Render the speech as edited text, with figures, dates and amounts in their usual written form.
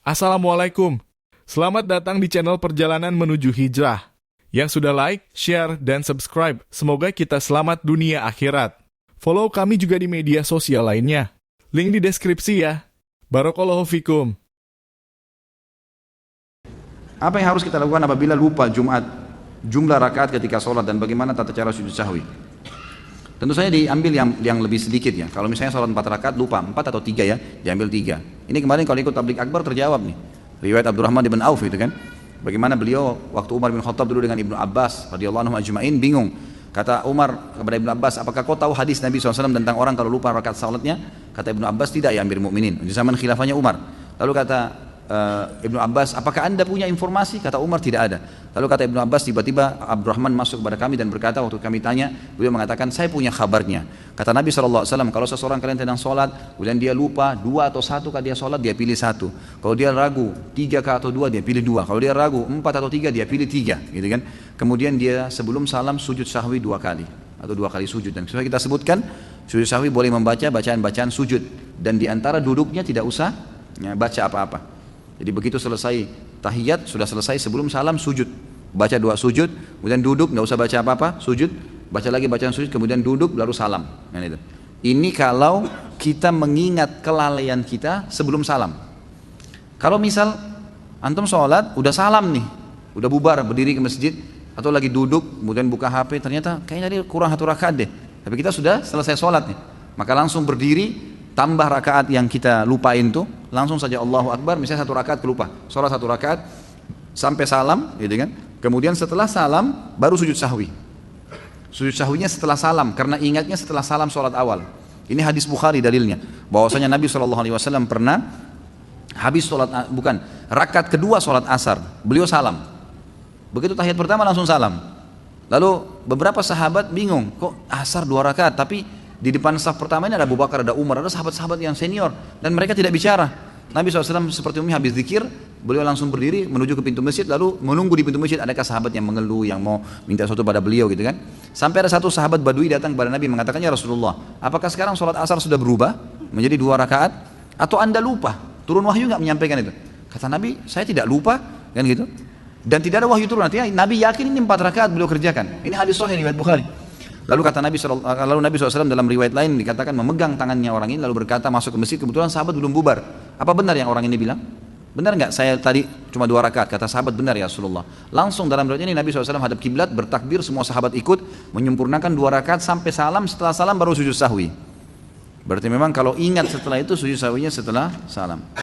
Assalamualaikum. Selamat datang di channel Perjalanan Menuju Hijrah. Yang sudah like, share, dan subscribe, semoga kita selamat dunia akhirat. Follow kami juga di media sosial lainnya. Link di deskripsi ya. Barakallahu fikum. Apa yang harus kita lakukan apabila lupa Jumat, jumlah rakaat ketika sholat, dan bagaimana tata cara sujud sahwi? Tentu saja diambil yang lebih sedikit ya. Kalau misalnya sholat 4 rakaat lupa 4 atau 3 ya, diambil 3. Ini kemarin kalau ikut tablik akbar terjawab nih. Riwayat Abdurrahman bin Auf itu kan. Bagaimana beliau waktu Umar bin Khattab dulu dengan Ibnu Abbas radhiyallahu anhu ajma'in bingung. Kata Umar kepada Ibnu Abbas, apakah kau tahu hadis Nabi SAW tentang orang kalau lupa rakaat salatnya? Kata Ibnu Abbas, tidak ya Amir Mukminin. Di zaman khilafahnya Umar. Lalu kata Ibnu Abbas, apakah anda punya informasi? Kata Umar, tidak ada. Lalu kata Ibnu Abbas, tiba-tiba Abdurrahman masuk kepada kami dan berkata, waktu kami tanya, beliau mengatakan, saya punya kabarnya. Kata Nabi SAW, kalau seseorang kalian sedang sholat, kemudian dia lupa 2 atau 1 kali dia sholat, dia pilih 1. Kalau dia ragu 3 atau 2, dia pilih 2. Kalau dia ragu 4 atau 3, dia pilih 3, gitu kan? Kemudian dia sebelum salam sujud sahwi 2 kali atau 2 kali sujud. Dan sesuai kita sebutkan, sujud sahwi boleh membaca bacaan-bacaan sujud, dan diantara duduknya tidak usah ya, baca apa-apa. Jadi begitu selesai tahiyat, sudah selesai sebelum salam sujud, baca 2 sujud, kemudian duduk, nggak usah baca apa-apa, sujud, baca lagi bacaan sujud, kemudian duduk baru salam. Ini kalau kita mengingat kelalaian kita sebelum salam. Kalau misal antum sholat udah salam nih, udah bubar berdiri ke masjid, atau lagi duduk kemudian buka HP, ternyata kayaknya tadi kurang 1 rakaat deh, tapi kita sudah selesai sholat nih, maka langsung berdiri, tambah rakaat yang kita lupain tuh, langsung saja Allahu Akbar, misalnya 1 rakaat kelupa, sholat 1 rakaat sampai salam, gitu kan? Kemudian setelah salam baru sujud sahwi. Sujud sahwinya setelah salam, karena ingatnya setelah salam sholat awal. Ini hadis Bukhari dalilnya, bahwasanya Nabi SAW pernah habis sholat, rakaat kedua sholat asar, beliau salam. Begitu tahiyat pertama langsung salam. Lalu beberapa sahabat bingung, kok asar 2 rakaat, tapi di depan saf pertama ini ada Abu Bakar, ada Umar, ada sahabat-sahabat yang senior, dan mereka tidak bicara. Nabi SAW seperti umumnya habis zikir, beliau langsung berdiri menuju ke pintu masjid, lalu menunggu di pintu masjid adakah sahabat yang mengeluh, yang mau minta sesuatu pada beliau gitu kan. Sampai ada satu sahabat Badui datang kepada Nabi mengatakan, ya Rasulullah, apakah sekarang sholat asar sudah berubah menjadi 2 rakaat, atau anda lupa, turun wahyu nggak menyampaikan itu? Kata Nabi, saya tidak lupa, kan gitu. Dan tidak ada wahyu turun, artinya Nabi yakin ini 4 rakaat beliau kerjakan. Ini hadis sahih riwayat Bukhari. Lalu kata Nabi SAW dalam riwayat lain dikatakan memegang tangannya orang ini lalu berkata masuk ke masjid, kebetulan sahabat belum bubar. Apa benar yang orang ini bilang? Benar nggak saya tadi cuma 2 rakaat? Kata sahabat, benar ya Rasulullah. Langsung dalam riwayat ini Nabi SAW hadap kiblat, bertakbir, semua sahabat ikut menyempurnakan 2 rakaat sampai salam, setelah salam baru sujud sahwi. Berarti memang kalau ingat setelah itu sujud sahwinya setelah salam.